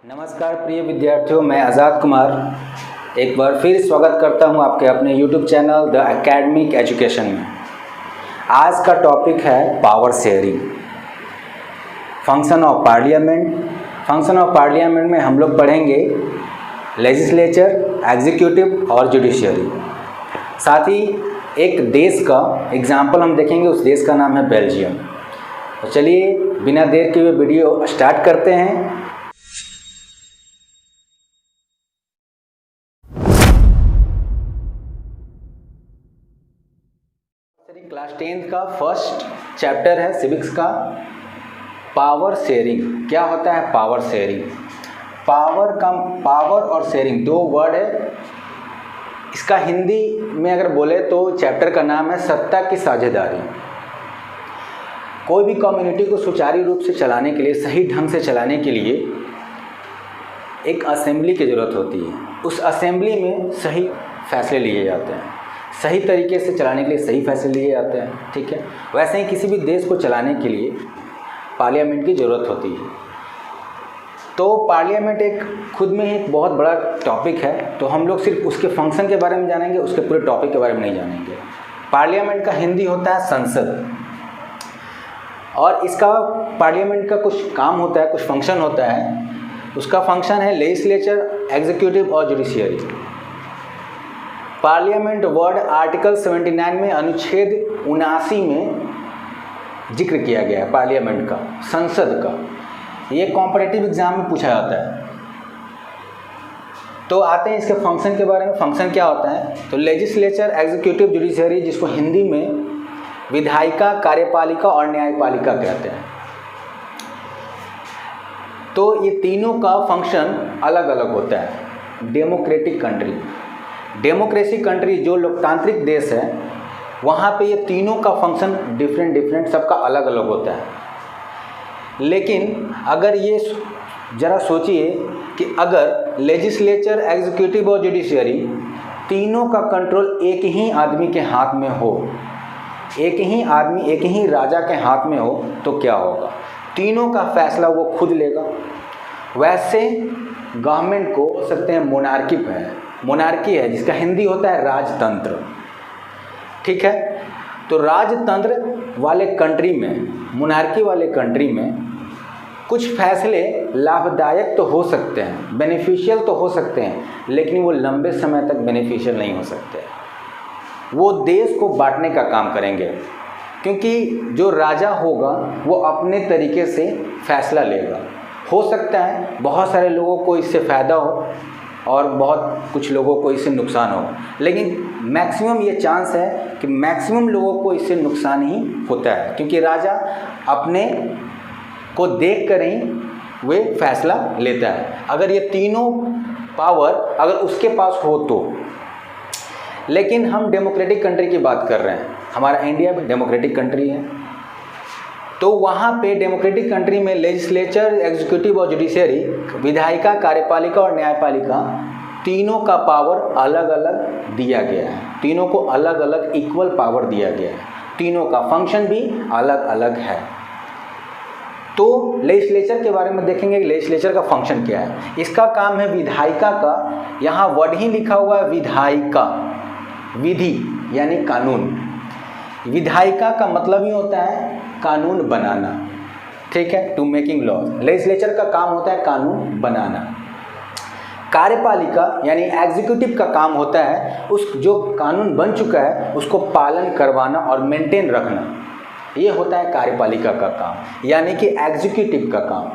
नमस्कार प्रिय विद्यार्थियों, मैं आज़ाद कुमार एक बार फिर स्वागत करता हूं आपके अपने YouTube channel the academic education में। आज का टॉपिक है power sharing, function of parliament. Function of parliament में हम लोग पढ़ेंगे लेजिस्लेचर, एग्जीक्यूटिव और जुडिशियरी। साथ ही एक देश का एग्जाम्पल हम देखेंगे, उस देश का नाम है बेल्जियम। तो चलिए बिना देर के हुए वीडियो स्टार्ट करते हैं। क्लास 10th का फर्स्ट चैप्टर है सिविक्स का, पावर शेयरिंग। क्या होता है पावर शेयरिंग? पावर और शेयरिंग दो वर्ड है। इसका हिंदी में अगर बोले तो चैप्टर का नाम है सत्ता की साझेदारी। कोई भी कम्युनिटी को सुचारू रूप से चलाने के लिए, सही ढंग से चलाने के लिए एक असेंबली की ज़रूरत होती है। उस असेंबली में सही फैसले लिए जाते हैं, सही तरीके से चलाने के लिए सही फैसले लिए जाते हैं। ठीक है, वैसे ही किसी भी देश को चलाने के लिए पार्लियामेंट की ज़रूरत होती है। तो पार्लियामेंट एक खुद में ही एक बहुत बड़ा टॉपिक है, तो हम लोग सिर्फ उसके फंक्शन के बारे में जानेंगे, उसके पूरे टॉपिक के बारे में नहीं जानेंगे। पार्लियामेंट का हिंदी होता है संसद, और इसका पार्लियामेंट का कुछ काम होता है, कुछ फंक्शन होता है। उसका फंक्शन है लेजिस्लेचर, एग्जीक्यूटिव और जुडिशियरी। पार्लियामेंट वर्ड आर्टिकल 79 में अनुच्छेद 79 में जिक्र किया गया है पार्लियामेंट का, संसद का। ये कॉम्पिटिटिव एग्जाम में पूछा जाता है। तो आते हैं इसके फंक्शन के बारे में। फंक्शन क्या होता है? तो लेजिस्लेचर, एग्जीक्यूटिव, जुडिशियरी, जिसको हिंदी में विधायिका, कार्यपालिका और न्यायपालिका कहते हैं। तो ये तीनों का फंक्शन अलग अलग होता है। डेमोक्रेसी कंट्री जो लोकतांत्रिक देश है, वहाँ पे ये तीनों का फंक्शन डिफरेंट सबका अलग अलग होता है। लेकिन अगर ये ज़रा सोचिए कि अगर लेजिस्लेचर, एग्जीक्यूटिव और जुडिशियरी तीनों का कंट्रोल एक ही आदमी के हाथ में हो, एक ही आदमी, एक ही राजा के हाथ में हो, तो क्या होगा? तीनों का फैसला वो खुद लेगा। वैसे गवर्नमेंट को हो सकते हैं मोनार्की है, जिसका हिंदी होता है राजतंत्र। ठीक है, तो राजतंत्र वाले कंट्री में, मोनार्की वाले कंट्री में कुछ फैसले लाभदायक तो हो सकते हैं, बेनिफिशियल तो हो सकते हैं, लेकिन वो लंबे समय तक बेनिफिशियल नहीं हो सकते। वो देश को बांटने का काम करेंगे, क्योंकि जो राजा होगा वो अपने तरीके से फैसला लेगा। हो सकता है बहुत सारे लोगों को इससे फ़ायदा हो और बहुत कुछ लोगों को इससे नुकसान हो, लेकिन मैक्सिमम ये चांस है कि मैक्सिमम लोगों को इससे नुकसान ही होता है, क्योंकि राजा अपने को देख कर ही वे फैसला लेता है। अगर ये तीनों पावर अगर उसके पास हो तो। लेकिन हम डेमोक्रेटिक कंट्री की बात कर रहे हैं, हमारा इंडिया भी डेमोक्रेटिक कंट्री है। तो वहाँ पे डेमोक्रेटिक कंट्री में लेजिस्लेचर, एग्जीक्यूटिव और जुडिशियरी, विधायिका, कार्यपालिका और न्यायपालिका, तीनों का पावर अलग अलग दिया गया है। तीनों को अलग अलग इक्वल पावर दिया गया है। तीनों का फंक्शन भी अलग अलग है। तो लेजिस्लेचर के बारे में देखेंगे कि लेजिस्लेचर का फंक्शन क्या है। इसका काम है विधायिका का, यहाँ वर्ड ही लिखा हुआ है विधायिका, विधि यानी कानून। विधायिका का मतलब ही होता है कानून बनाना। ठीक है, टू मेकिंग लॉ। लेजिस्लेचर का काम होता है कानून बनाना। कार्यपालिका यानी एग्जीक्यूटिव का काम होता है उस जो कानून बन चुका है उसको पालन करवाना और मेंटेन रखना। ये होता है कार्यपालिका का काम, यानी कि एग्जीक्यूटिव का काम।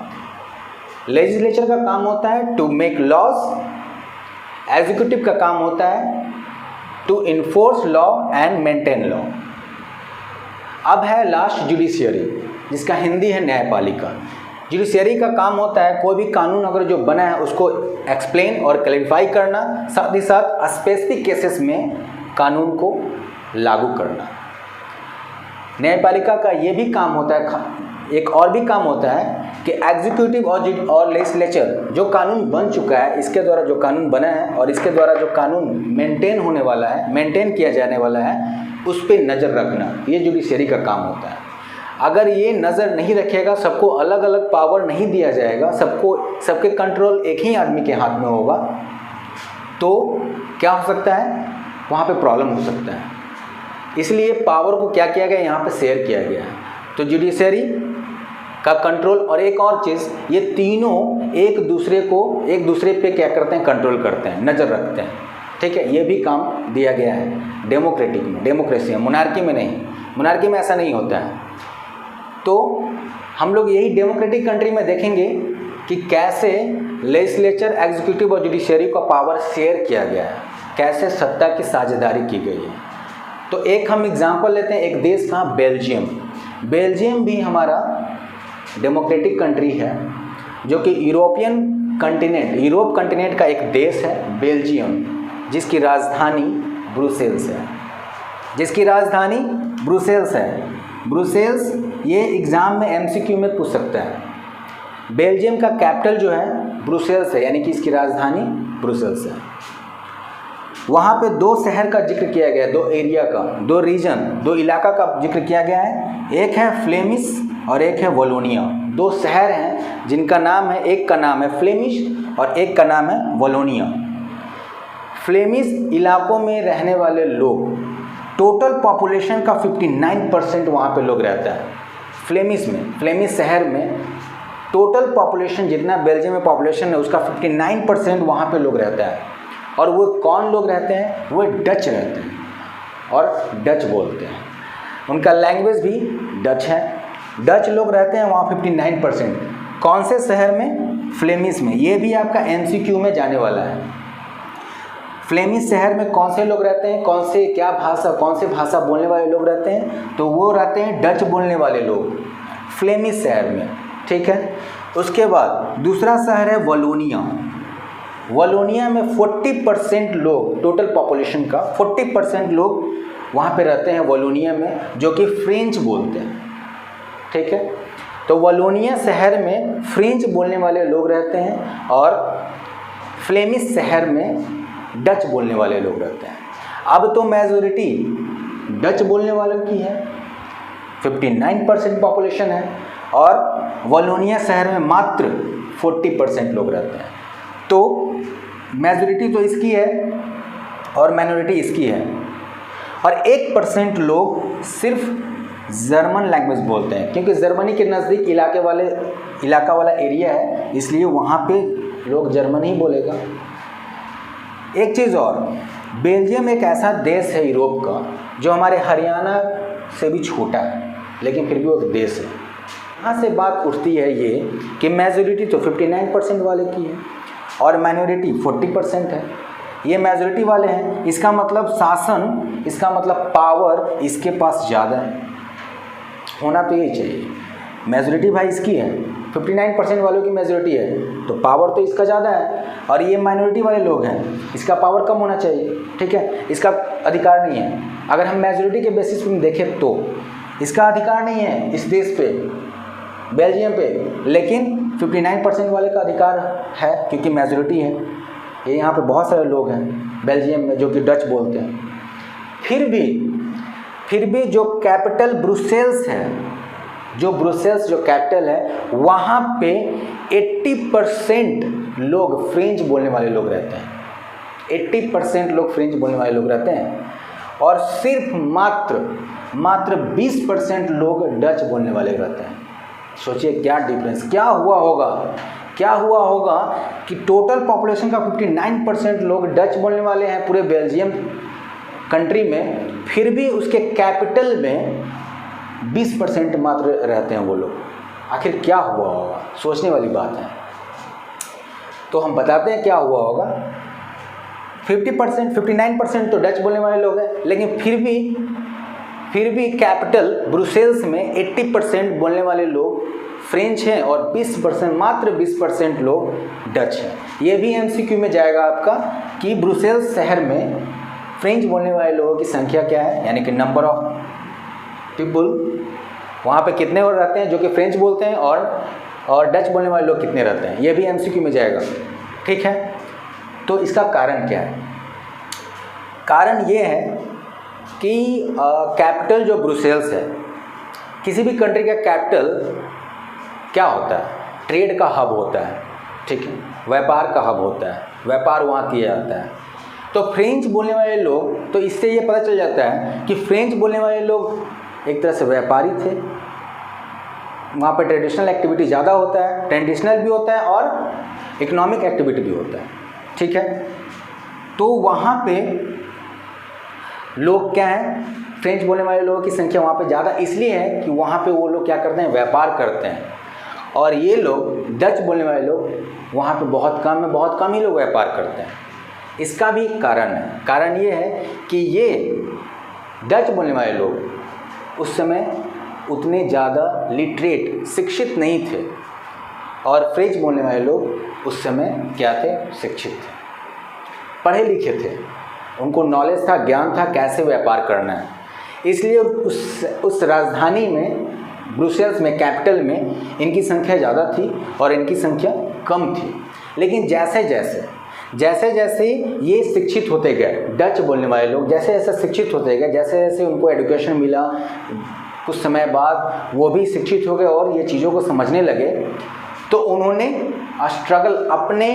लेजिस्लेचर का काम होता है टू मेक लॉज, एग्जीक्यूटिव का काम होता है to enforce law and maintain law. अब है लास्ट जुडिशियरी, जिसका हिंदी है न्यायपालिका। जुडिशियरी का काम होता है कोई भी कानून अगर जो बना है उसको एक्सप्लेन और क्लैरिफाई करना, साथ ही साथ स्पेसिफिक केसेस में कानून को लागू करना। न्यायपालिका का ये भी काम होता है, एक और भी काम होता है कि एग्जीक्यूटिव और लेजिस्लेचर जो कानून बन चुका है, इसके द्वारा जो कानून बना है और इसके द्वारा जो कानून मेंटेन होने वाला है, मेंटेन किया जाने वाला है, उस पर नज़र रखना, ये जुडिशियरी का काम होता है। अगर ये नज़र नहीं रखेगा, सबको अलग अलग पावर नहीं दिया जाएगा, सबके कंट्रोल एक ही आदमी के हाथ में होगा, तो क्या हो सकता है, वहाँ पे प्रॉब्लम हो सकता है। इसलिए पावर को क्या किया गया, यहाँ पे शेयर किया गया है। तो जुडिशरी का कंट्रोल और एक और चीज़, ये तीनों एक दूसरे पे क्या करते हैं, कंट्रोल करते हैं, नज़र रखते हैं। ठीक है, ये भी काम दिया गया है डेमोक्रेटिक में, डेमोक्रेसी में, मोनार्की में नहीं। मोनार्की में ऐसा नहीं होता है। तो हम लोग यही डेमोक्रेटिक कंट्री में देखेंगे कि कैसे लेजिस्लेचर, एग्जीक्यूटिव और जुडिशरी का पावर शेयर किया गया है, कैसे सत्ता की साझेदारी की गई है। तो एक हम एग्जांपल लेते हैं, एक देश था बेल्जियम। बेल्जियम भी हमारा डेमोक्रेटिक कंट्री है, जो कि यूरोप कंटिनेंट का एक देश है बेल्जियम, जिसकी राजधानी ब्रुसेल्स है। ब्रुसेल्स ये एग्ज़ाम में एमसीक्यू में पूछ सकता है। बेल्जियम का कैपिटल जो है ब्रुसेल्स है, यानी कि इसकी राजधानी ब्रुसेल्स है। वहाँ पे 2 शहर का जिक्र किया गया है, 2 एरिया का, 2 रीजन, 2 इलाका का जिक्र किया गया है। एक है फ्लेमिश और एक है वलोनिया। 2 शहर हैं जिनका नाम है, एक का नाम है फ्लेमिश और एक का नाम है वलोनिया। फ्लेमिश इलाकों में रहने वाले लोग, टोटल पॉपुलेशन का 59% वहाँ पे लोग रहता है। फ्लेमिश शहर में टोटल पॉपुलेशन, जितना बेल्जियम में पॉपुलेशन है उसका 59% वहाँ पे लोग रहता है। और वो कौन लोग रहते हैं, वो डच रहते हैं और डच बोलते हैं। उनका लैंग्वेज भी डच है। डच लोग रहते हैं वहाँ 59%। कौन से शहर में, फ्लेमिश में। ये भी आपका एमसीक्यू में जाने वाला है। फ्लेमिश शहर में कौन से लोग रहते हैं, कौन से भाषा बोलने वाले लोग रहते हैं, तो वो रहते हैं डच बोलने वाले लोग फ्लेमिश शहर में। ठीक है, उसके बाद दूसरा शहर है वलोनिया। वलोनिया में 40% लोग, टोटल पॉपुलेशन का 40% लोग वहाँ पे रहते हैं वलोनिया में, जो कि फ्रेंच बोलते हैं। ठीक है, तो वलोनिया शहर में फ्रेंच बोलने वाले लोग रहते हैं और फ्लेमिश शहर में डच बोलने वाले लोग रहते हैं। अब तो मेजॉरिटी डच बोलने वालों की है, 59% पॉपुलेशन है, और वलोनिया शहर में मात्र 40% लोग रहते हैं। तो मेजॉरिटी तो इसकी है और माइनॉरिटी इसकी है। और 1% लोग सिर्फ जर्मन लैंग्वेज बोलते हैं, क्योंकि जर्मनी के नज़दीक इलाका वाला एरिया है, इसलिए वहाँ पे लोग जर्मन ही बोलेगा। एक चीज़ और, बेल्जियम एक ऐसा देश है यूरोप का जो हमारे हरियाणा से भी छोटा है, लेकिन फिर भी वो एक देश है। यहाँ से बात उठती है ये कि मेजॉरिटी तो 59% वाले की है और माइनॉरिटी 40% है। ये मेजॉरिटी वाले हैं, इसका मतलब शासन, इसका मतलब पावर इसके पास ज़्यादा है। होना तो यही चाहिए। मेजॉरिटी भाई इसकी है, 59% वालों की मेजॉरिटी है, तो पावर तो इसका ज़्यादा है। और ये माइनॉरिटी वाले लोग हैं, इसका पावर कम होना चाहिए। ठीक है, इसका अधिकार नहीं है। अगर हम मेजॉरिटी के बेसिस पे देखें तो इसका अधिकार नहीं है इस देश पे, बेल्जियम पे, लेकिन 59% वाले का अधिकार है, क्योंकि मेजॉरिटी है। ये यहाँ पे बहुत सारे लोग हैं बेल्जियम में जो कि डच बोलते हैं। फिर भी जो कैपिटल ब्रुसेल्स है, जो कैपिटल है, वहाँ पे 80% लोग फ्रेंच बोलने वाले लोग रहते हैं। 80% लोग फ्रेंच बोलने वाले लोग रहते हैं और सिर्फ मात्र 20% लोग डच बोलने वाले रहते हैं। सोचिए क्या डिफरेंस, क्या हुआ होगा कि टोटल पॉपुलेशन का 59% लोग डच बोलने वाले हैं पूरे बेल्जियम कंट्री में, फिर भी उसके कैपिटल में 20% मात्र रहते हैं वो लोग। आखिर क्या हुआ होगा, सोचने वाली बात है। तो हम बताते हैं क्या हुआ होगा। 59% तो डच बोलने वाले लोग हैं, लेकिन फिर भी कैपिटल ब्रुसेल्स में 80% बोलने वाले लोग फ्रेंच हैं और मात्र 20% लोग डच हैं। ये भी एमसीक्यू में जाएगा आपका कि ब्रुसेल्स शहर में फ्रेंच बोलने वाले लोगों की संख्या क्या है, यानी कि नंबर ऑफ पीपल वहाँ पे कितने और रहते हैं जो कि फ्रेंच बोलते हैं, और डच बोलने वाले लोग कितने रहते हैं, ये भी एमसीक्यू में जाएगा। ठीक है, तो इसका कारण क्या है? कारण ये है कि कैपिटल जो ब्रुसेल्स है, किसी भी कंट्री का कैपिटल क्या होता है? ट्रेड का हब होता है, ठीक है, व्यापार का हब होता है, व्यापार वहाँ किया जाता है। तो फ्रेंच बोलने वाले लोग, तो इससे ये पता चल जाता है कि फ्रेंच बोलने वाले लोग एक तरह से व्यापारी थे। वहाँ पे ट्रेडिशनल एक्टिविटी ज़्यादा होता है, ट्रेडिशनल भी होता है और इकोनॉमिक एक्टिविटी भी होता है, ठीक है। तो वहाँ पे लोग क्या हैं, फ्रेंच बोलने वाले लोगों की संख्या वहाँ पे ज़्यादा इसलिए है कि वहाँ पे वो लोग क्या करते हैं, व्यापार करते हैं। और ये लोग डच बोलने वाले लोग वहाँ पे बहुत कम ही लोग व्यापार करते हैं। इसका भी एक कारण है। कारण ये है कि ये डच बोलने वाले लोग उस समय उतने ज़्यादा लिटरेट, शिक्षित नहीं थे, और फ्रेंच बोलने वाले लोग उस समय क्या थे, शिक्षित थे, पढ़े लिखे थे, उनको नॉलेज था, ज्ञान था कैसे व्यापार करना है। इसलिए उस राजधानी में, ब्रुसेल्स में, कैपिटल में इनकी संख्या ज़्यादा थी और इनकी संख्या कम थी। लेकिन जैसे जैसे ये शिक्षित होते गए, डच बोलने वाले लोग जैसे जैसे शिक्षित होते गए, जैसे जैसे उनको एजुकेशन मिला, कुछ समय बाद वो भी शिक्षित हो गए और ये चीज़ों को समझने लगे, तो उन्होंने स्ट्रगल, अपने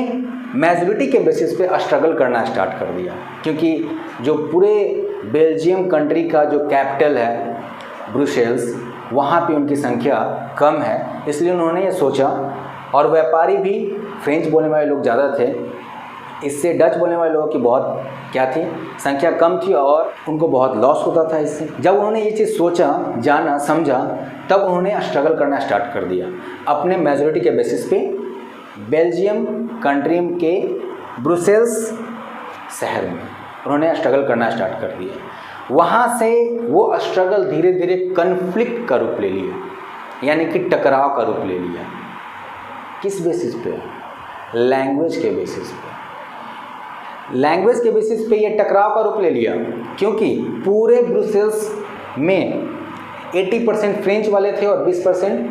मेजॉरिटी के बेसिस पे स्ट्रगल करना स्टार्ट कर दिया। क्योंकि जो पूरे बेल्जियम कंट्री का जो कैपिटल है ब्रुसेल्स, वहाँ पे उनकी संख्या कम है, इसलिए उन्होंने ये सोचा। और व्यापारी भी फ्रेंच बोलने वाले लोग ज़्यादा थे, इससे डच बोलने वाले लोगों की बहुत क्या थी, संख्या कम थी और उनको बहुत लॉस होता था इससे। जब उन्होंने ये चीज़ सोचा, जाना, समझा, तब उन्होंने स्ट्रगल करना स्टार्ट कर दिया अपने मेजॉरिटी के बेसिस पे। बेल्जियम कंट्री के ब्रुसेल्स शहर में उन्होंने स्ट्रगल करना स्टार्ट कर दिया। वहाँ से वो स्ट्रगल धीरे धीरे कन्फ्लिक्ट का रूप ले लिया, यानी कि टकराव का रूप ले लिया। किस बेसिस पे? लैंग्वेज के बेसिस पे। लैंग्वेज के बेसिस पे ये टकराव का रूप ले लिया, क्योंकि पूरे ब्रुसेल्स में 80% फ्रेंच वाले थे और 20%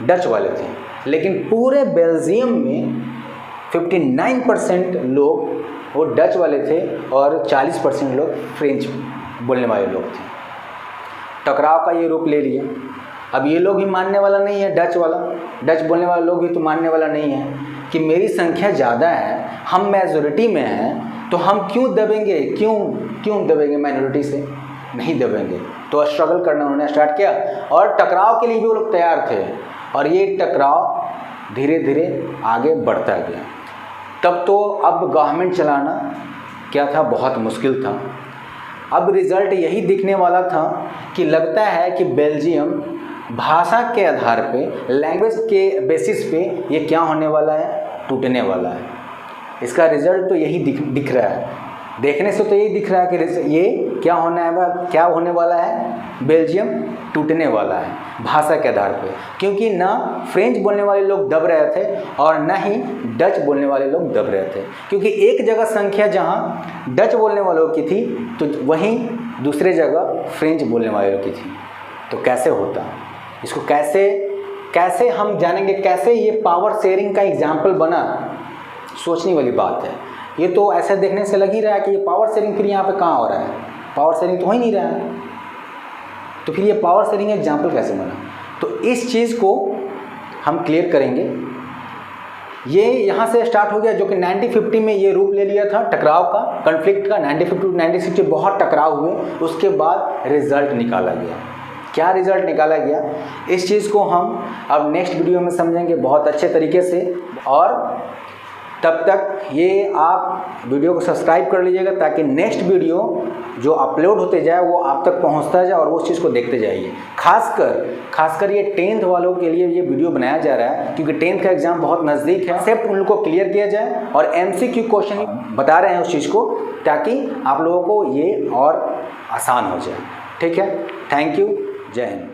डच वाले थे। लेकिन पूरे बेल्जियम में 59% लोग वो डच वाले थे और 40% लोग फ्रेंच बोलने वाले लोग थे। टकराव का ये रूप ले लिया। अब ये लोग ही मानने वाला नहीं है, डच बोलने वाले लोग ही तो मानने वाला नहीं है कि मेरी संख्या ज़्यादा है, हम मेजॉरिटी में हैं, तो हम क्यों दबेंगे, क्यों दबेंगे माइनॉरिटी से? नहीं दबेंगे। तो स्ट्रगल करना उन्होंने स्टार्ट किया और टकराव के लिए भी वो लोग तैयार थे, और ये टकराव धीरे धीरे आगे बढ़ता गया। तब तो अब गवर्नमेंट चलाना क्या था, बहुत मुश्किल था। अब रिज़ल्ट यही दिखने वाला था कि लगता है कि बेल्जियम भाषा के आधार पे, लैंग्वेज के बेसिस पे ये क्या होने वाला है, टूटने वाला है। इसका रिज़ल्ट तो यही दिख रहा है। देखने से तो यही दिख रहा है कि ये क्या होने वाला है, बेल्जियम टूटने वाला है भाषा के आधार पे। क्योंकि ना फ्रेंच बोलने वाले लोग दब रहे थे और ना ही डच बोलने वाले लोग दब रहे थे। क्योंकि एक जगह संख्या जहाँ डच बोलने वालों की थी, तो वहीं दूसरे जगह फ्रेंच बोलने वालों की थी। तो कैसे होता, इसको कैसे हम जानेंगे, कैसे ये पावर शेयरिंग का एग्जाम्पल बना, सोचने वाली बात है। ये तो ऐसे देखने से लग ही रहा है कि ये पावर शेयरिंग फिर यहाँ पे कहाँ हो रहा है, पावर शेयरिंग तो हो ही नहीं रहा है, तो फिर ये पावर शेयरिंग एग्जाम्पल कैसे बना? तो इस चीज़ को हम क्लियर करेंगे। ये यहाँ से स्टार्ट हो गया, जो कि 1950 में ये रूप ले लिया था टकराव का, कन्फ्लिक्ट का। 1950 1960 बहुत टकराव हुए, उसके बाद रिजल्ट निकाला गया। क्या रिजल्ट निकाला गया, इस चीज़ को हम अब नेक्स्ट वीडियो में समझेंगे बहुत अच्छे तरीके से। और तब तक ये आप वीडियो को सब्सक्राइब कर लीजिएगा, ताकि नेक्स्ट वीडियो जो अपलोड होते जाए वो आप तक पहुंचता जाए और वो उस चीज़ को देखते जाइए। खासकर ये 10th वालों के लिए ये वीडियो बनाया जा रहा है, क्योंकि 10th का एग्ज़ाम बहुत नज़दीक है। सिर्फ उनको क्लियर किया जाए और MCQ क्वेश्चन बता रहे हैं उस चीज़ को, ताकि आप लोगों को ये और आसान हो जाए। ठीक है, थैंक यू, जय हिंद।